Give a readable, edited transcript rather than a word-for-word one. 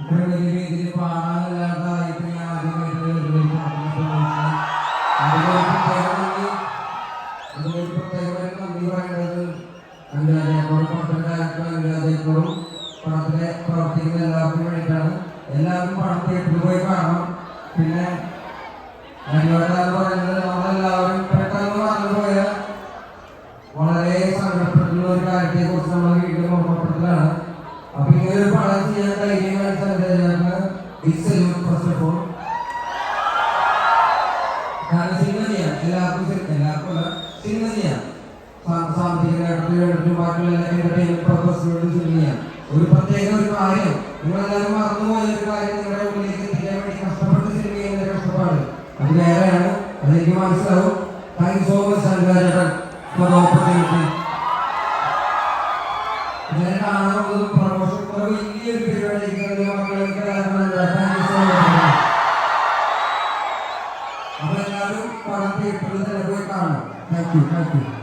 ഇത്ര വലിയ രീതിയിൽ പാടാനില്ലാതായിട്ട് ഞാൻ ആദ്യമായിട്ട് അതുകൊണ്ട് പ്രത്യേകമായിട്ട് നന്ദി പറയേണ്ടത് അനുരാധയോടും പടത്തിന്റെ ഡയറക്ടർ അനുരാധയോടും പടത്തിലെ പ്രവർത്തിക്കുന്ന എല്ലാവർക്കും വേണ്ടിയിട്ടാണ്. എല്ലാവരും പടം തിയേറ്ററിൽ പോയി കാണണം. പിന്നെ അനുരാധ പറയുന്നത് നമ്മളെല്ലാവരും പെട്ടെന്ന് മറന്നുപോയ വളരെ സങ്കടപ്പെട്ടുള്ള ഒരു കാര്യത്തെ കുറിച്ച് നമ്മൾ വീണ്ടും ഓർമ്മപ്പെടുത്തലാണ്. അപ്പൊ ഇങ്ങനെ ഒരു പടം ചെയ്യാൻ ധൈര്യമായി ഫസ്റ്റ് ഓഫ് ഓൾ കാരണം സിനിമ ചെയ്യാം, എല്ലാവർക്കും സിനിമ ചെയ്യാം, സാമ്പത്തിക നേട്ടത്തിന് വേണ്ടിയിട്ട് ബാക്കിയുള്ള എന്റർടൈൻമെന്റ് പർപ്പസിന് വേണ്ടി സിനിമ ചെയ്യാം. ഒരു പ്രത്യേക ഒരു കാര്യം നിങ്ങളെല്ലാവരും മറന്നുപോയ ഒരു കാര്യം നിങ്ങളുടെ ഉള്ളിലേക്ക് എത്തിക്കാൻ വേണ്ടി കഷ്ടപ്പെട്ട് സിനിമ ചെയ്യുന്ന കഷ്ടപ്പാട് അത് വേറെയാണ്. അതെനിക്ക് മനസ്സിലാവും. താങ്ക് സോ മച്ച് അനുരാജേട്ടൻ ഫോർ ദ ഓപ്പർച്യൂണിറ്റി. ഞാൻ കാണുന്നത് പ്രമോഷൻ വലിയൊരു പരിപാടിക്ക് മക്കൾക്ക് അപ്പൊ എല്ലാവരും പണം തിയേറ്ററിൽ തന്നെ പോയി കാണണം. Thank you.